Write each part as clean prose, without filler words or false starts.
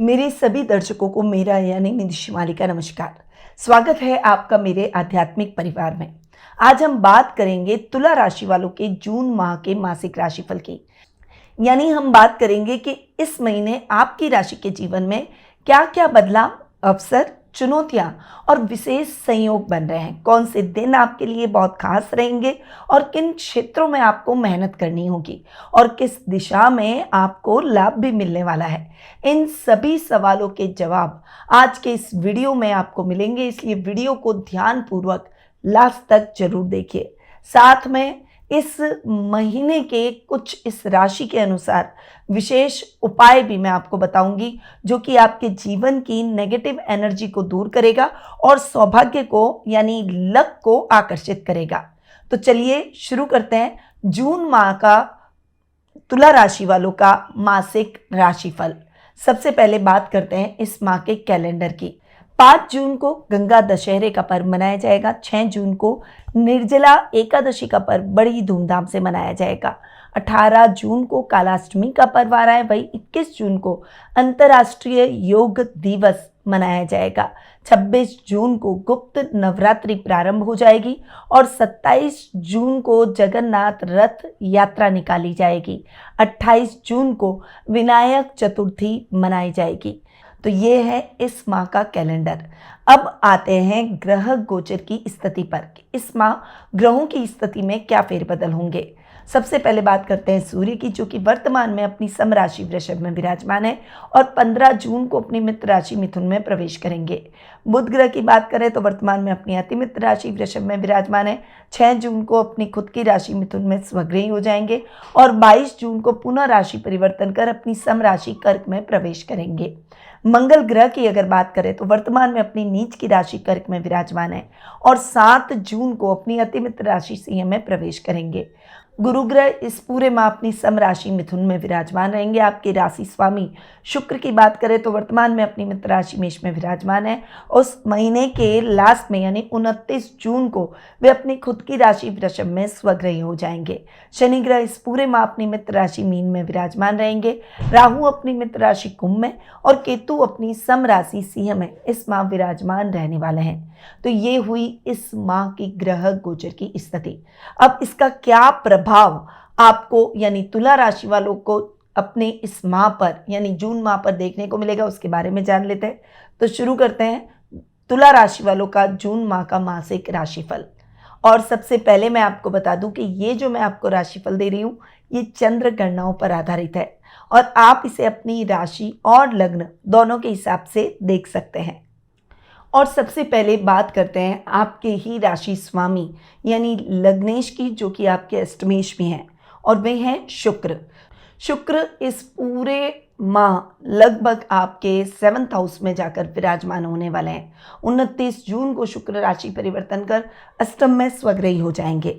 मेरे सभी दर्शकों को मेरा यानी निधि शिमाली का नमस्कार। स्वागत है आपका मेरे आध्यात्मिक परिवार में। आज हम बात करेंगे तुला राशि वालों के जून माह के मासिक राशिफल की। यानी हम बात करेंगे कि इस महीने आपकी राशि के जीवन में क्या क्या बदलाव, अवसर, चुनौतियां और विशेष संयोग बन रहे हैं। कौन से दिन आपके लिए बहुत खास रहेंगे और किन क्षेत्रों में आपको मेहनत करनी होगी और किस दिशा में आपको लाभ भी मिलने वाला है। इन सभी सवालों के जवाब आज के इस वीडियो में आपको मिलेंगे, इसलिए वीडियो को ध्यानपूर्वक लास्ट तक जरूर देखिए। साथ में इस महीने के कुछ इस राशि के अनुसार विशेष उपाय भी मैं आपको बताऊंगी, जो कि आपके जीवन की नेगेटिव एनर्जी को दूर करेगा और सौभाग्य को यानी लक को आकर्षित करेगा। तो चलिए शुरू करते हैं जून माह का तुला राशि वालों का मासिक राशिफल। सबसे पहले बात करते हैं इस माह के कैलेंडर की। 5 जून को गंगा दशहरे का पर्व मनाया जाएगा। 6 जून को निर्जला एकादशी का पर्व बड़ी धूमधाम से मनाया जाएगा। 18 जून को कालाष्टमी का पर्व आ रहा है। वही 21 जून को अंतर्राष्ट्रीय योग दिवस मनाया जाएगा। 26 जून को गुप्त नवरात्रि प्रारंभ हो जाएगी और 27 जून को जगन्नाथ रथ यात्रा निकाली जाएगी। 28 जून को विनायक चतुर्थी मनाई जाएगी। तो ये है इस माह का कैलेंडर। अब आते हैं ग्रह गोचर की स्थिति पर। इस माह ग्रहों की स्थिति में क्या फेरबदल होंगे। सबसे पहले बात करते हैं सूर्य की, जो कि वर्तमान में अपनी सम राशि वृषभ में विराजमान है और 15 जून को अपनी मित्र राशि मिथुन में प्रवेश करेंगे। बुध ग्रह की बात करें तो वर्तमान में अपनी अति मित्र राशि वृषभ में विराजमान है। 6 जून को अपनी खुद की राशि मिथुन में स्वग्रही हो जाएंगे और 22 जून को पुनः राशि परिवर्तन कर अपनी सम राशि कर्क में प्रवेश करेंगे। मंगल ग्रह की अगर बात करें तो वर्तमान में अपनी नीच की राशि कर्क में विराजमान है और 7 जून को अपनी अति मित्र राशि सिंह में प्रवेश करेंगे। गुरु ग्रह इस पूरे माह अपनी सम राशि मिथुन में विराजमान रहेंगे। आपके राशि स्वामी शुक्र की बात करें तो वर्तमान में अपनी मित्र राशि मेष में विराजमान है। उस महीने के लास्ट में यानी 29 जून को वे अपनी खुद की राशि वृषभ में स्वग्रही हो जाएंगे। शनि ग्रह इस पूरे माह अपनी मित्र राशि मीन में विराजमान रहेंगे। राहु अपनी मित्र राशि कुंभ में और केतु अपनी सम राशि सिंह में इस माह विराजमान रहने वाले हैं। तो ये हुई इस माह की ग्रह गोचर की स्थिति। अब इसका क्या प्रभाव आपको यानी तुला राशि वालों को अपने इस माह पर यानी जून माह पर देखने को मिलेगा, उसके बारे में जान लेते हैं। तो शुरू करते हैं तुला राशि वालों का जून माह का मासिक राशिफल। और सबसे पहले मैं आपको बता दूं कि ये जो मैं आपको राशिफल दे रही हूं ये चंद्र गणनाओं पर आधारित है और आप इसे अपनी राशि और लग्न दोनों के हिसाब से देख सकते हैं। और सबसे पहले बात करते हैं आपके ही राशि स्वामी यानी लग्नेश की, जो कि आपके अष्टमेश में हैं और वे हैं शुक्र। शुक्र इस पूरे माह लगभग आपके 7th हाउस में जाकर विराजमान होने वाले हैं। 29 जून को शुक्र राशि परिवर्तन कर अष्टम में स्वग्रही हो जाएंगे,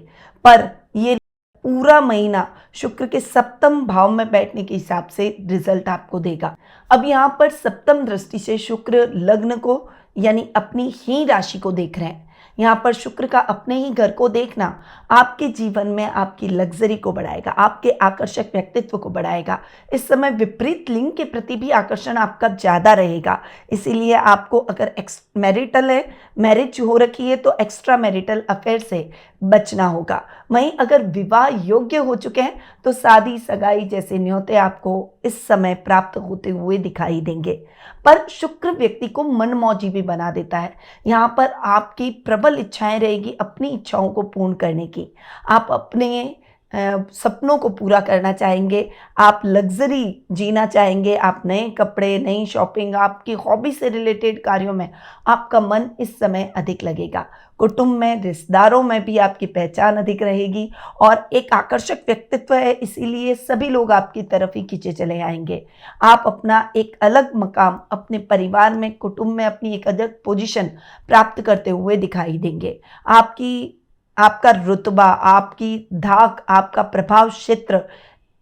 पर ये पूरा महीना शुक्र के 7th भाव में बैठने के हिसाब से रिजल्ट आपको देगा। अब यहाँ पर 7th दृष्टि से शुक्र लग्न को यानी अपनी ही राशि को देख रहे हैं। यहाँ पर शुक्र का अपने ही घर को देखना आपके जीवन में आपकी लग्जरी को बढ़ाएगा, आपके आकर्षक व्यक्तित्व को बढ़ाएगा। इस समय विपरीत लिंग के प्रति भी आकर्षण आपका ज़्यादा रहेगा, इसीलिए आपको अगर मैरिटल है, मैरिज हो रखी है तो एक्स्ट्रा मैरिटल अफेयर से बचना होगा। वहीं अगर विवाह योग्य हो चुके हैं तो शादी सगाई जैसे न्योते आपको इस समय प्राप्त होते हुए दिखाई देंगे। पर शुक्र व्यक्ति को मनमौजी भी बना देता है। यहाँ पर आपकी प्रबल इच्छाएं रहेगी अपनी इच्छाओं को पूर्ण करने की। आप अपने सपनों को पूरा करना चाहेंगे, आप लग्जरी जीना चाहेंगे, आप नए कपड़े, नई शॉपिंग, आपकी हॉबी से रिलेटेड कार्यों में आपका मन इस समय अधिक लगेगा। कुटुंब में, रिश्तेदारों में भी आपकी पहचान अधिक रहेगी और एक आकर्षक व्यक्तित्व है, इसीलिए सभी लोग आपकी तरफ ही खींचे चले आएंगे। आप अपना एक अलग मकाम अपने परिवार में, कुटुंब में अपनी एक अलग पोजीशन प्राप्त करते हुए दिखाई देंगे। आपका रुतबा, आपकी धाक, आपका प्रभाव क्षेत्र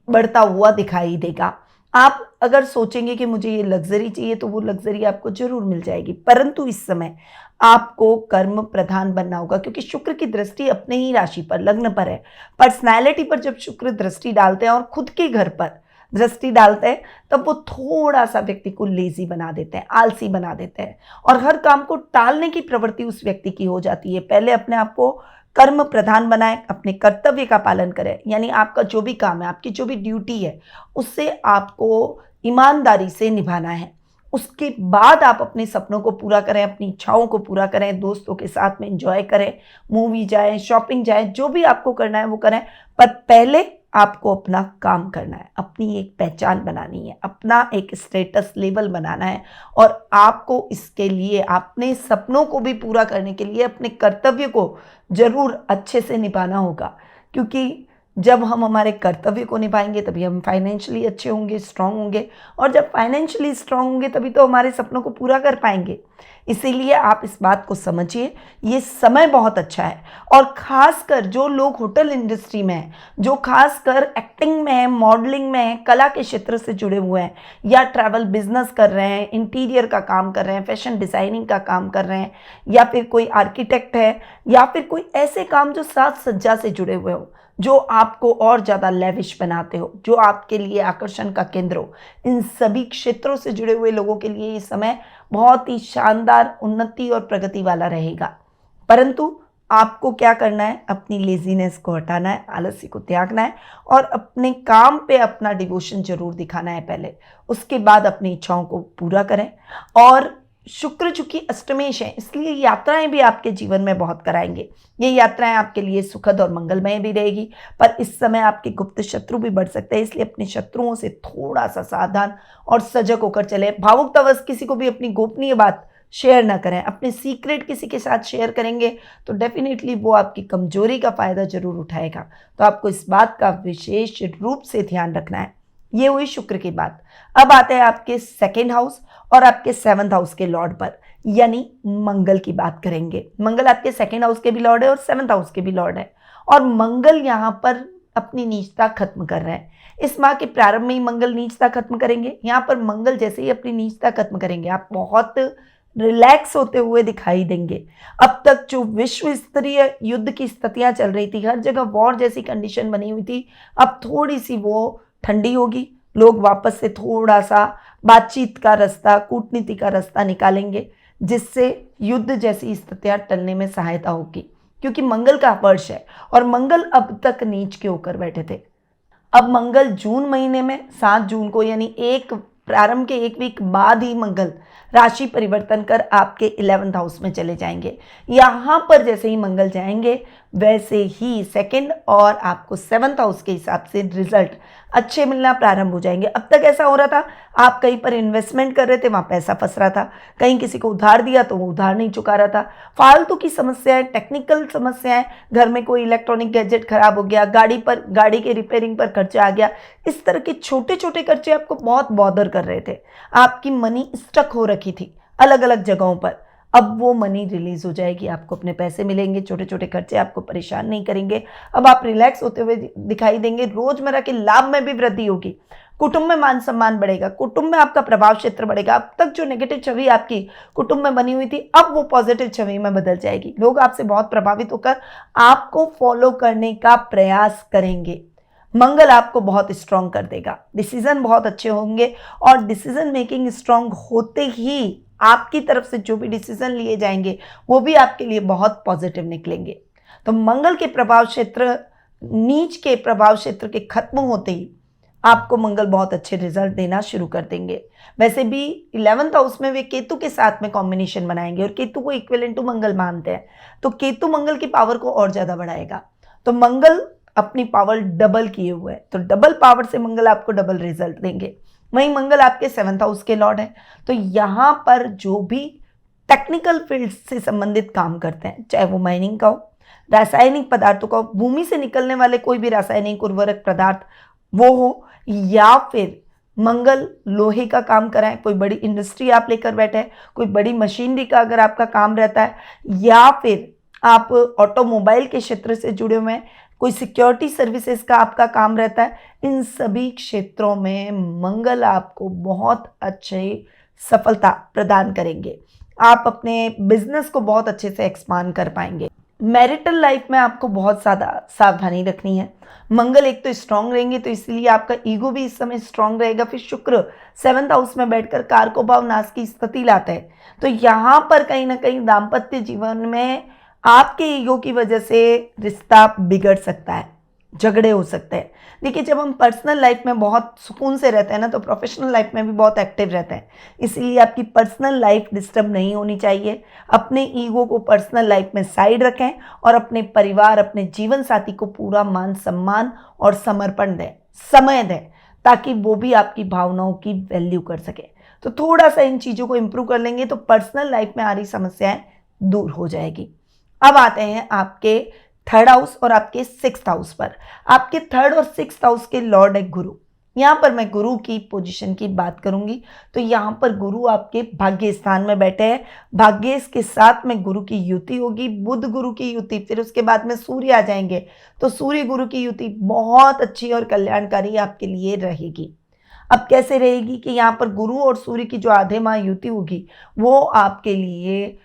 बढ़ता हुआ दिखाई देगा। आप अगर सोचेंगे कि मुझे ये लग्जरी चाहिए तो वो लग्जरी आपको जरूर मिल जाएगी, परंतु इस समय आपको कर्म प्रधान बनना होगा, क्योंकि शुक्र की दृष्टि अपने ही राशि पर, लग्न पर है। पर्सनैलिटी पर जब शुक्र दृष्टि डालते हैं और खुद के घर पर दृष्टि डालते हैं तब वो थोड़ा सा व्यक्ति को लेजी बना देते हैं, आलसी बना देते हैं और हर काम को टालने की प्रवृत्ति उस व्यक्ति की हो जाती है। पहले अपने आप को कर्म प्रधान बनाएं, अपने कर्तव्य का पालन करें, यानी आपका जो भी काम है, आपकी जो भी ड्यूटी है, उससे आपको ईमानदारी से निभाना है। उसके बाद आप अपने सपनों को पूरा करें, अपनी इच्छाओं को पूरा करें, दोस्तों के साथ में एंजॉय करें, मूवी जाएं, शॉपिंग जाएं, जो भी आपको करना है वो करें, पर पहले आपको अपना काम करना है, अपनी एक पहचान बनानी है, अपना एक स्टेटस लेवल बनाना है और आपको इसके लिए अपने सपनों को भी पूरा करने के लिए अपने कर्तव्य को जरूर अच्छे से निभाना होगा। क्योंकि जब हम हमारे कर्तव्य को निभाएंगे तभी हम फाइनेंशियली अच्छे होंगे, स्ट्रांग होंगे और जब फाइनेंशियली स्ट्रांग होंगे तभी तो हमारे सपनों को पूरा कर पाएंगे। इसीलिए आप इस बात को समझिए, ये समय बहुत अच्छा है और खासकर जो लोग होटल इंडस्ट्री में हैं, जो खासकर एक्टिंग में है, मॉडलिंग में है, कला के क्षेत्र से जुड़े हुए हैं या ट्रैवल बिजनेस कर रहे हैं, इंटीरियर का काम कर रहे हैं, फैशन डिज़ाइनिंग का काम कर रहे हैं या फिर कोई आर्किटेक्ट है या फिर कोई ऐसे काम जो साज सज्जा से जुड़े हुए हो, जो आपको और ज़्यादा लेविश बनाते हो, जो आपके लिए आकर्षण का केंद्र हो, इन सभी क्षेत्रों से जुड़े हुए लोगों के लिए ये समय बहुत ही शानदार उन्नति और प्रगति वाला रहेगा। परंतु आपको क्या करना है, अपनी लेजीनेस को हटाना है, आलस्य को त्यागना है और अपने काम पे अपना डिवोशन जरूर दिखाना है पहले, उसके बाद अपनी इच्छाओं को पूरा करें। और शुक्र चूंकि अष्टमेश है, इसलिए यात्राएं भी आपके जीवन में बहुत कराएंगे। ये यात्राएं आपके लिए सुखद और मंगलमय भी रहेगी, पर इस समय आपके गुप्त शत्रु भी बढ़ सकते हैं, इसलिए अपने शत्रुओं से थोड़ा सा सावधान और सजग होकर चले। भावुकतावश किसी को भी अपनी गोपनीय बात शेयर ना करें। अपने सीक्रेट किसी के साथ शेयर करेंगे तो डेफिनेटली वो आपकी कमजोरी का फायदा जरूर उठाएगा, तो आपको इस बात का विशेष रूप से ध्यान रखना है। ये हुई शुक्र की बात। अब आते हैं आपके सेकेंड हाउस और आपके 7th हाउस के लॉर्ड पर, यानी मंगल की बात करेंगे। मंगल आपके 2nd हाउस के भी लॉर्ड है और 7th हाउस के भी लॉर्ड है और मंगल यहाँ पर अपनी नीचता खत्म कर रहे हैं। इस माह के प्रारंभ में ही मंगल नीचता खत्म करेंगे। यहाँ पर मंगल जैसे ही अपनी नीचता खत्म करेंगे, आप बहुत रिलैक्स होते हुए दिखाई देंगे। अब तक जो विश्व स्तरीय युद्ध की स्थितियां चल रही थी, हर जगह वॉर जैसी कंडीशन बनी हुई थी, अब थोड़ी सी वो ठंडी होगी। लोग वापस से थोड़ा सा बातचीत का रास्ता, कूटनीति का रास्ता निकालेंगे, जिससे युद्ध जैसी स्थितियां टलने में सहायता होगी। क्योंकि मंगल का वर्ष है और मंगल अब तक नीच के होकर बैठे थे। अब मंगल जून महीने में 7 जून को, यानी प्रारंभ के 1 वीक बाद ही मंगल राशि परिवर्तन कर आपके 11th हाउस में चले जाएंगे। यहाँ पर जैसे ही मंगल जाएंगे वैसे ही 2nd और आपको 7th हाउस के हिसाब से रिजल्ट अच्छे मिलना प्रारंभ हो जाएंगे। अब तक ऐसा हो रहा था, आप कहीं पर इन्वेस्टमेंट कर रहे थे, वहाँ पैसा फंस रहा था, कहीं किसी को उधार दिया तो वो उधार नहीं चुका रहा था, फालतू की समस्याएं, टेक्निकल समस्याएं, घर में कोई इलेक्ट्रॉनिक गैजेट खराब हो गया, गाड़ी के रिपेयरिंग पर खर्चा आ गया, इस तरह के छोटे छोटे खर्चे आपको बहुत बॉदर कर रहे थे। आपकी मनी स्टक हो रखी थी अलग अलग जगहों पर। अब वो मनी रिलीज हो जाएगी, आपको अपने पैसे मिलेंगे, छोटे छोटे खर्चे आपको परेशान नहीं करेंगे। अब आप रिलैक्स होते हुए दिखाई देंगे। रोजमर्रा के लाभ में भी वृद्धि होगी, कुटुंब में मान सम्मान बढ़ेगा, कुटुंब में आपका प्रभाव क्षेत्र बढ़ेगा। अब तक जो नेगेटिव छवि आपकी कुटुंब में बनी हुई थी, अब वो पॉजिटिव छवि में बदल जाएगी। लोग आपसे बहुत प्रभावित होकर आपको फॉलो करने का प्रयास करेंगे। मंगल आपको बहुत स्ट्रांग कर देगा, डिसीजन बहुत अच्छे होंगे और डिसीजन मेकिंग स्ट्रांग होते ही आपकी तरफ से जो भी डिसीजन लिए जाएंगे वो भी आपके लिए बहुत पॉजिटिव निकलेंगे। तो मंगल के प्रभाव क्षेत्र, नीच के प्रभाव क्षेत्र के खत्म होते ही आपको मंगल बहुत अच्छे रिजल्ट देना शुरू कर देंगे। वैसे भी 11th हाउस में वे केतु के साथ में कॉम्बिनेशन बनाएंगे और केतु को इक्विवेलेंट टू मंगल मानते हैं, तो केतु मंगल की पावर को और ज्यादा बढ़ाएगा। तो मंगल अपनी पावर डबल किए हुए है, तो डबल पावर से मंगल आपको डबल रिजल्ट देंगे। वहीं मंगल आपके 7th हाउस के लॉर्ड है, तो यहाँ पर जो भी टेक्निकल फील्ड से संबंधित काम करते हैं, चाहे वो माइनिंग का हो, रासायनिक पदार्थों का हो, भूमि से निकलने वाले कोई भी रासायनिक उर्वरक पदार्थ वो हो, या फिर मंगल लोहे का काम कराएं, कोई बड़ी इंडस्ट्री आप लेकर बैठे हैं, कोई बड़ी मशीनरी का अगर आपका काम रहता है, या फिर आप ऑटोमोबाइल के क्षेत्र से जुड़े हुए हैं, कोई सिक्योरिटी सर्विसेज का आपका काम रहता है, इन सभी क्षेत्रों में मंगल आपको बहुत अच्छी सफलता प्रदान करेंगे। आप अपने बिजनेस को बहुत अच्छे से एक्सपांड कर पाएंगे। मैरिटल लाइफ में आपको बहुत ज़्यादा सावधानी रखनी है। मंगल एक तो स्ट्रांग रहेंगे, तो इसलिए आपका ईगो भी इस समय स्ट्रांग रहेगा। फिर शुक्र 7th हाउस में बैठकर कारको भाव नाश की स्थिति लाते हैं, तो यहाँ पर कहीं ना कहीं दाम्पत्य जीवन में आपके ईगो की वजह से रिश्ता बिगड़ सकता है, झगड़े हो सकते हैं। देखिए, जब हम पर्सनल लाइफ में बहुत सुकून से रहते हैं ना, तो प्रोफेशनल लाइफ में भी बहुत एक्टिव रहते हैं। इसलिए आपकी पर्सनल लाइफ डिस्टर्ब नहीं होनी चाहिए। अपने ईगो को पर्सनल लाइफ में साइड रखें और अपने परिवार, अपने जीवन साथी को पूरा मान सम्मान और समर्पण दें, समय दें, ताकि वो भी आपकी भावनाओं की वैल्यू कर सके। तो थोड़ा सा इन चीज़ों को इम्प्रूव कर लेंगे तो पर्सनल लाइफ में आ रही समस्याएं दूर हो जाएगी। अब आते हैं आपके 3rd हाउस और आपके 6th हाउस पर। आपके 3rd और 6th हाउस के लॉर्ड है गुरु। यहाँ पर मैं गुरु की पोजीशन की बात करूंगी, तो यहाँ पर गुरु आपके भाग्य स्थान में बैठे हैं। भाग्य के साथ में गुरु की युति होगी, बुध गुरु की युति, फिर उसके बाद में सूर्य आ जाएंगे, तो सूर्य गुरु की युति बहुत अच्छी और कल्याणकारी आपके लिए रहेगी। अब कैसे रहेगी कि यहाँ पर गुरु और सूर्य की जो आधे माह युति होगी, वो आपके लिए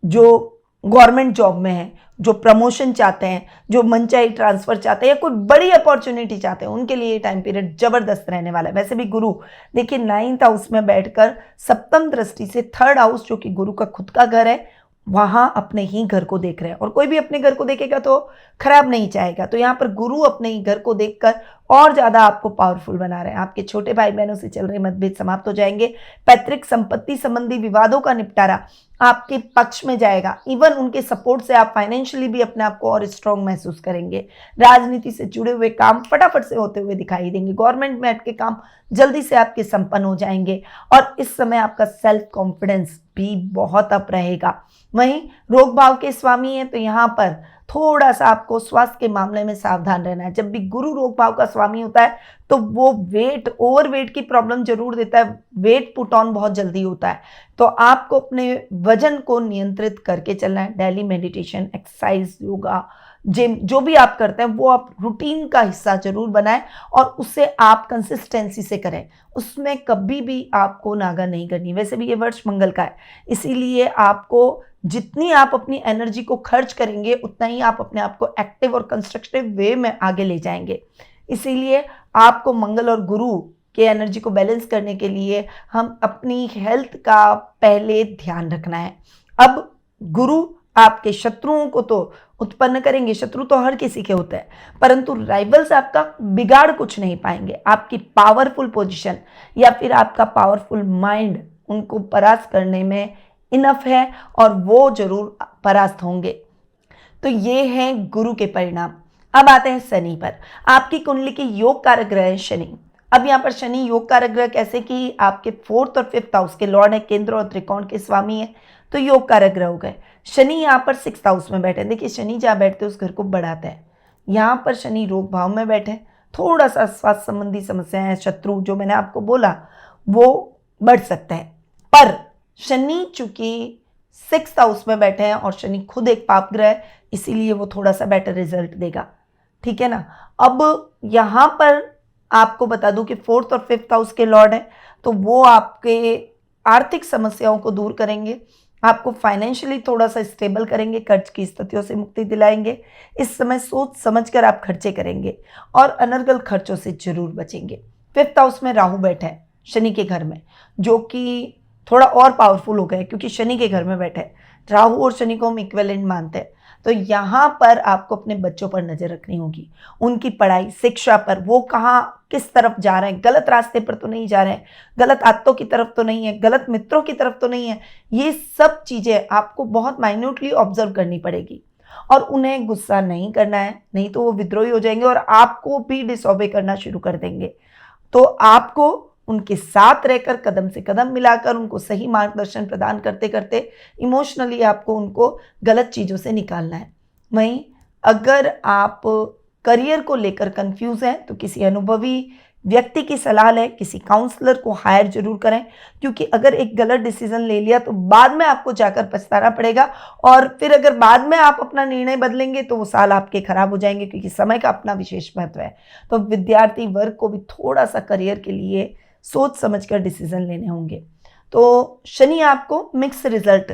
जो गवर्नमेंट जॉब में है, जो प्रमोशन चाहते हैं, जो मनचाही ट्रांसफर चाहते हैं या कोई बड़ी अपॉर्चुनिटी चाहते हैं, उनके लिए ये टाइम पीरियड जबरदस्त रहने वाला है। वैसे भी गुरु देखिए 9th हाउस में बैठकर सप्तम दृष्टि से 3rd हाउस, जो कि गुरु का खुद का घर है, वहां अपने ही घर को देख रहे हैं। और कोई भी अपने घर को देखेगा तो खराब नहीं चाहेगा, तो यहाँ पर गुरु अपने ही घर को देखकर और ज्यादा आपको पावरफुल बना रहे हैं। आपके छोटे भाई बहनों से चल रहे मतभेद समाप्त हो जाएंगे। पैतृक संपत्ति संबंधी विवादों का निपटारा आपके पक्ष में जाएगा। इवन उनके सपोर्ट से आप फाइनेंशियली भी अपने आप को और स्ट्रांग महसूस करेंगे। राजनीति से जुड़े हुए काम फटाफट से होते हुए दिखाई देंगे। गवर्नमेंट में अटके काम जल्दी से आपके संपन्न हो जाएंगे और इस समय आपका सेल्फ कॉन्फिडेंस भी बहुत अप रहेगा। वहीं रोग भाव के स्वामी है, तो यहाँ पर थोड़ा सा आपको स्वास्थ्य के मामले में सावधान रहना है। जब भी गुरु रोग भाव का स्वामी होता है तो वो ओवरवेट की प्रॉब्लम जरूर देता है, वेट पुट ऑन बहुत जल्दी होता है, तो आपको अपने वजन को नियंत्रित करके चलना है। Daily meditation, exercise, yoga, gym, जो भी आप करते हैं वो आप रूटीन का हिस्सा जरूर बनाएं और उसे आप कंसिस्टेंसी से करें। उसमें कभी भी आपको नागा नहीं करनी। वैसे भी ये वर्ष मंगल का है, इसीलिए आपको जितनी आप अपनी एनर्जी को खर्च करेंगे उतना ही आप अपने आप को एक्टिव और कंस्ट्रक्टिव वे में आगे ले जाएंगे। इसीलिए आपको मंगल और गुरु के एनर्जी को बैलेंस करने के लिए हम अपनी हेल्थ का पहले ध्यान रखना है। अब गुरु आपके शत्रुओं को तो उत्पन्न करेंगे, शत्रु तो हर किसी के होते हैं, परंतु राइवल्स आपका बिगाड़ कुछ नहीं पाएंगे। आपकी पावरफुल पोजीशन या फिर आपका पावरफुल माइंड उनको परास्त करने में इनफ है और वो जरूर परास्त होंगे। तो ये हैं गुरु के परिणाम। अब आते हैं शनि पर। आपकी कुंडली के योग कारक ग्रह है शनि। अब यहाँ पर शनि योग कारक ग्रह कैसे कि आपके 4th और 5th हाउस के लॉर्ड है, केंद्र और त्रिकोण के स्वामी है, तो योग कारक ग्रह हो गए। शनि यहाँ पर 6th हाउस में बैठे। देखिए, शनि जहाँ बैठते उस घर को बढ़ाते हैं। यहाँ पर शनि रोग भाव में बैठे, थोड़ा सा स्वास्थ्य संबंधी समस्याएं, शत्रु जो मैंने आपको बोला वो बढ़ सकते हैं। पर शनि चूंकि 6th हाउस में बैठे हैं और शनि खुद एक पाप ग्रह है, इसीलिए वो थोड़ा सा बेटर रिजल्ट देगा। ठीक है ना। अब यहाँ पर आपको बता दूं कि 4th और 5th हाउस के लॉर्ड है, तो वो आपके आर्थिक समस्याओं को दूर करेंगे, आपको फाइनेंशियली थोड़ा सा स्टेबल करेंगे, कर्ज की स्थितियों से मुक्ति दिलाएंगे। इस समय सोच समझकर आप खर्चे करेंगे और अनर्गल खर्चों से जरूर बचेंगे। 5th हाउस में राहु बैठे हैं शनि के घर में, जो कि थोड़ा और पावरफुल हो गए क्योंकि शनि के घर में बैठे हैं। राहु और शनि को हम इक्विवेलेंट मानते हैं, तो यहाँ पर आपको अपने बच्चों पर नजर रखनी होगी, उनकी पढ़ाई, शिक्षा पर, वो कहाँ किस तरफ जा रहे हैं, गलत रास्ते पर तो नहीं जा रहे हैं, गलत आदतों की तरफ तो नहीं है, गलत मित्रों की तरफ तो नहीं है। ये सब चीजें आपको बहुत माइन्यूटली ऑब्जर्व करनी पड़ेगी और उन्हें गुस्सा नहीं करना है, नहीं तो वो विद्रोही हो जाएंगे और आपको भी डिसऑबे करना शुरू कर देंगे। तो आपको उनके साथ रहकर कदम से कदम मिलाकर उनको सही मार्गदर्शन प्रदान करते करते इमोशनली आपको उनको गलत चीज़ों से निकालना है। वहीं अगर आप करियर को लेकर कंफ्यूज हैं तो किसी अनुभवी व्यक्ति की सलाह लें, किसी काउंसलर को हायर जरूर करें, क्योंकि अगर एक गलत डिसीजन ले लिया तो बाद में आपको जाकर पछताना पड़ेगा और फिर अगर बाद में आप अपना निर्णय बदलेंगे तो वो साल आपके खराब हो जाएंगे, क्योंकि समय का अपना विशेष महत्व है। तो विद्यार्थी वर्ग को भी थोड़ा सा करियर के लिए सोच समझकर डिसीजन लेने होंगे। तो शनि आपको मिक्स रिजल्ट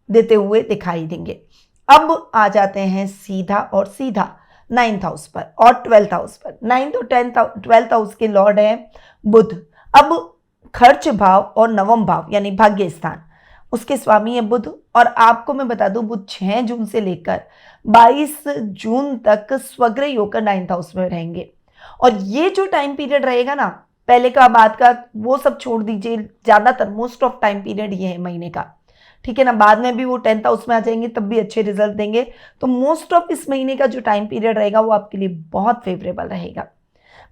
देते हुए दिखाई देंगे। अब आ जाते हैं सीधा और सीधा 9th हाउस पर और 12th हाउस पर। 9th और 12th हाउस के लॉर्ड है बुध। अब खर्च भाव और नवम भाव यानी भाग्य स्थान, उसके स्वामी है बुध। और आपको मैं बता दूं, बुध 6 जून से लेकर 22 जून तक स्वग्रही होकर 9th हाउस में रहेंगे। और ये जो टाइम पीरियड रहेगा ना, पहले का बाद का वो सब छोड़ दीजिए, ज्यादातर मोस्ट ऑफ टाइम पीरियड ये है महीने का, ठीक है ना। बाद में भी वो 10th हाउस में आ जाएंगे तब भी अच्छे रिजल्ट देंगे। तो मोस्ट ऑफ इस महीने का जो टाइम पीरियड रहेगा वो आपके लिए बहुत फेवरेबल रहेगा।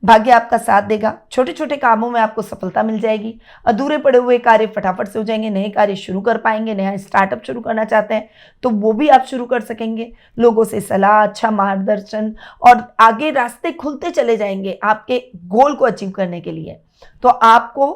भाग्य आपका साथ देगा, छोटे छोटे कामों में आपको सफलता मिल जाएगी, अधूरे पड़े हुए कार्य फटाफट से हो जाएंगे, नए कार्य शुरू कर पाएंगे। नया स्टार्टअप शुरू करना चाहते हैं तो वो भी आप शुरू कर सकेंगे। लोगों से सलाह, अच्छा मार्गदर्शन और आगे रास्ते खुलते चले जाएंगे आपके गोल को अचीव करने के लिए। तो आपको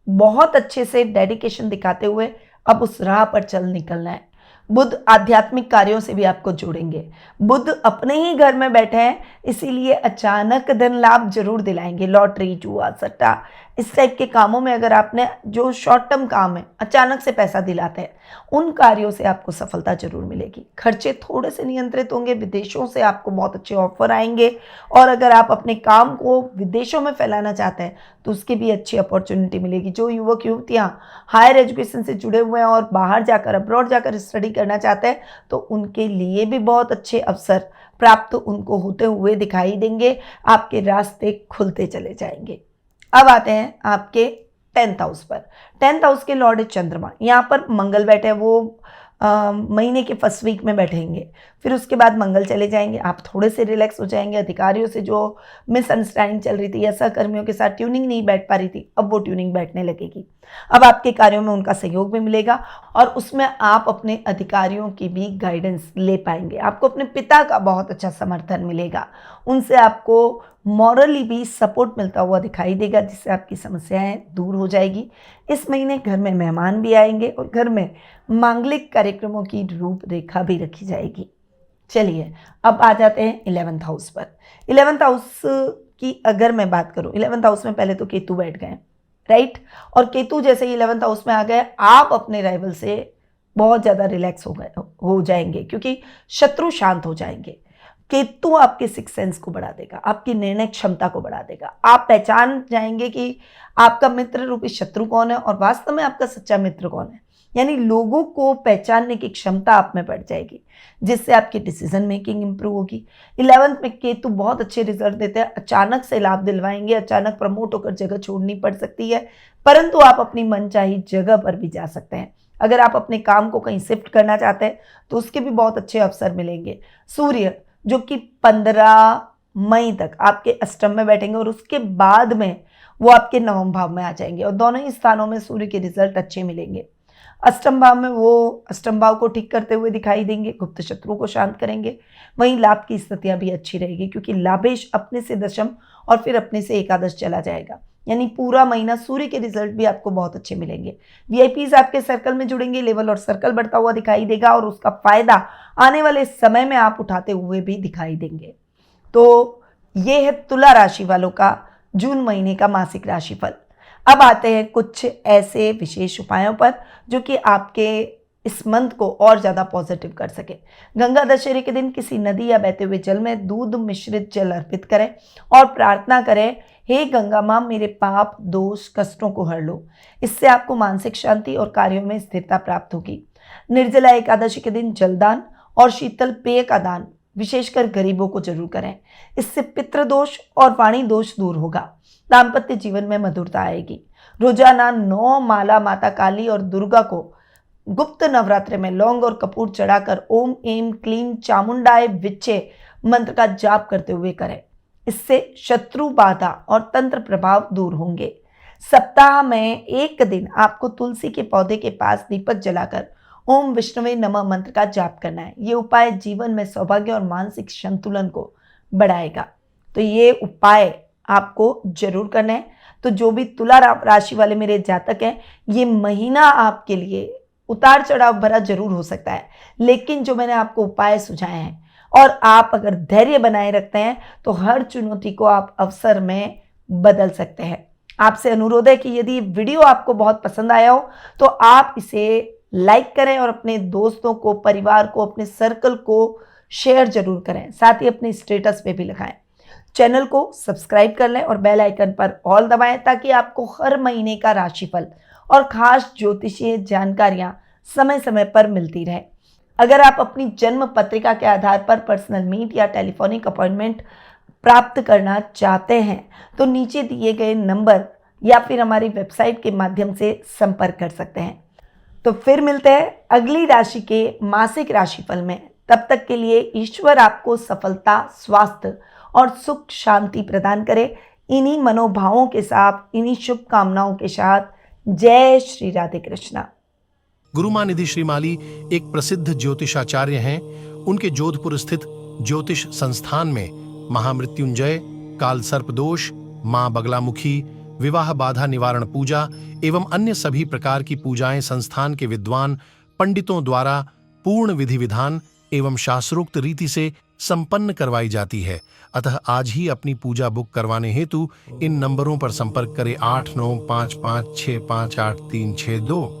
बहुत अच्छे से डेडिकेशन दिखाते हुए अब उस राह पर चल निकलना है। बुध आध्यात्मिक कार्यों से भी आपको जोड़ेंगे। बुध अपने ही घर में बैठे हैं, इसीलिए अचानक धन लाभ जरूर दिलाएंगे। लॉटरी, जुआ, सट्टा, इस टाइप के कामों में अगर आपने जो शॉर्ट टर्म काम है अचानक से पैसा दिलाते हैं, उन कार्यों से आपको सफलता जरूर मिलेगी। खर्चे थोड़े से नियंत्रित होंगे, विदेशों से आपको बहुत अच्छे ऑफर आएंगे। और अगर आप अपने काम को विदेशों में फैलाना चाहते हैं तो उसकी भी अच्छी अपॉर्चुनिटी मिलेगी। जो युवक युवतियां हायर एजुकेशन से जुड़े हुए हैं और बाहर जाकर, अब्रॉड जाकर स्टडी करना चाहते हैं तो उनके लिए भी बहुत अच्छे अवसर प्राप्त उनको होते हुए दिखाई देंगे। आपके रास्ते खुलते चले जाएंगे। अब आते हैं आपके 10th हाउस पर। 10th हाउस के लॉर्ड है चंद्रमा। यहाँ पर मंगल बैठे हैं, वो महीने के फर्स्ट वीक में बैठेंगे, फिर उसके बाद मंगल चले जाएंगे। आप थोड़े से रिलैक्स हो जाएंगे। अधिकारियों से जो मिसअंडरस्टैंडिंग चल रही थी या सहकर्मियों के साथ ट्यूनिंग नहीं बैठ पा रही थी, अब वो ट्यूनिंग बैठने लगेगी। अब आपके कार्यों में उनका सहयोग भी मिलेगा और उसमें आप अपने अधिकारियों की भी गाइडेंस ले पाएंगे। आपको अपने पिता का बहुत अच्छा समर्थन मिलेगा, उनसे आपको मॉरली भी सपोर्ट मिलता हुआ दिखाई देगा, जिससे आपकी समस्याएं दूर हो जाएगी। इस महीने घर में मेहमान भी आएंगे और घर में मांगलिक कार्यक्रमों की रूपरेखा भी रखी जाएगी। चलिए अब आ जाते हैं 11th हाउस पर। 11th हाउस की अगर मैं बात करूं, 11th हाउस में पहले तो केतु बैठ गए, राइट। और केतु जैसे ही 11th हाउस में आ गए, आप अपने राइवल से बहुत ज़्यादा रिलैक्स हो जाएंगे, क्योंकि शत्रु शांत हो जाएंगे। केतु आपके सिक्स सेंस को बढ़ा देगा, आपकी निर्णय क्षमता को बढ़ा देगा। आप पहचान जाएंगे कि आपका मित्र रूपी शत्रु कौन है और वास्तव में आपका सच्चा मित्र कौन है। यानी लोगों को पहचानने की क्षमता आप में बढ़ जाएगी, जिससे आपकी डिसीजन मेकिंग इंप्रूव होगी। 11th में केतु बहुत अच्छे रिजल्ट देते हैं, अचानक से लाभ दिलवाएंगे, अचानक प्रमोट होकर जगह छोड़नी पड़ सकती है, परंतु आप अपनी मनचाही जगह पर भी जा सकते हैं। अगर आप अपने काम को कहीं शिफ्ट करना चाहते हैं तो उसके भी बहुत अच्छे अवसर मिलेंगे। सूर्य जो कि 15 मई तक आपके अष्टम में बैठेंगे और उसके बाद में वो आपके नवम भाव में आ जाएंगे और दोनों ही स्थानों में सूर्य के रिजल्ट अच्छे मिलेंगे। अष्टम भाव में वो अष्टम भाव को ठीक करते हुए दिखाई देंगे, गुप्त शत्रुओं को शांत करेंगे। वहीं लाभ की स्थितियां भी अच्छी रहेगी, क्योंकि लाभेश अपने से दशम और फिर अपने से एकादश चला जाएगा। यानी पूरा महीना सूर्य के रिजल्ट भी आपको बहुत अच्छे मिलेंगे। वीआईपीज आपके सर्कल में जुड़ेंगे, लेवल और सर्कल बढ़ता हुआ दिखाई देगा और उसका फायदा आने वाले समय में आप उठाते हुए भी दिखाई देंगे। तो ये है तुला राशि वालों का जून महीने का मासिक राशिफल। अब आते हैं कुछ ऐसे विशेष उपायों पर जो कि आपके इस मंथ को और ज़्यादा पॉजिटिव कर सके। गंगा दशहरे के दिन किसी नदी या बहते हुए जल में दूध मिश्रित जल अर्पित करें और प्रार्थना करें, हे गंगा माँ मेरे पाप दोष कष्टों को हर लो। इससे आपको मानसिक शांति और कार्यों में स्थिरता प्राप्त होगी। निर्जला एकादशी के दिन जलदान और शीतल पेय का दान विशेषकर गरीबों को जरूर करें। इससे पितृदोष और वाणी दोष दूर होगा, दाम्पत्य जीवन में मधुरता आएगी। रोजाना 9 माला माता काली और दुर्गा को गुप्त नवरात्रि में लौंग और कपूर चढ़ाकर ओम एम क्लीम चामुंडाय विच्चे मंत्र का जाप करते हुए करें। इससे शत्रु बाधा और तंत्र प्रभाव दूर होंगे। सप्ताह में एक दिन आपको तुलसी के पौधे के पास दीपक जलाकर ओम विष्णुवे नमः मंत्र का जाप करना है। ये उपाय जीवन में सौभाग्य और मानसिक संतुलन को बढ़ाएगा। तो ये उपाय आपको जरूर करना है। तो जो भी तुला राशि वाले मेरे जातक हैं, ये महीना आपके लिए उतार चढ़ाव भरा जरूर हो सकता है, लेकिन जो मैंने आपको उपाय सुझाए हैं और आप अगर धैर्य बनाए रखते हैं तो हर चुनौती को आप अवसर में बदल सकते हैं। आपसे अनुरोध है कि यदि वीडियो आपको बहुत पसंद आया हो तो आप इसे लाइक करें और अपने दोस्तों को, परिवार को, अपने सर्कल को शेयर जरूर करें। साथ ही अपने स्टेटस पे भी लगाएं। चैनल को सब्सक्राइब कर लें और बेल आइकन पर ऑल दबाएं ताकि आपको हर महीने का राशिफल और खास ज्योतिषीय जानकारियां समय समय पर मिलती रहे। अगर आप अपनी जन्म पत्रिका के आधार पर पर्सनल मीट या टेलीफोनिक अपॉइंटमेंट प्राप्त करना चाहते हैं तो नीचे दिए गए नंबर या फिर हमारी वेबसाइट के माध्यम से संपर्क कर सकते हैं। तो फिर मिलते हैं अगली राशि के मासिक राशिफल में। तब तक के लिए ईश्वर आपको सफलता, स्वास्थ्य और सुख शांति प्रदान करे। इन्हीं मनोभावों के साथ, इन्हीं शुभकामनाओं के साथ, जय श्री राधे कृष्णा। गुरुमानिधि श्रीमाली एक प्रसिद्ध ज्योतिषाचार्य हैं। उनके जोधपुर स्थित ज्योतिष संस्थान में महामृत्युंजय, काल सर्प दोष, मां बगलामुखी, विवाह बाधा निवारण पूजा एवं अन्य सभी प्रकार की पूजाएं संस्थान के विद्वान पंडितों द्वारा पूर्ण विधि विधान एवं शास्त्रोक्त रीति से संपन्न करवाई जाती है। अतः आज ही अपनी पूजा बुक करवाने हेतु इन नंबरों पर संपर्क करें 8955658362।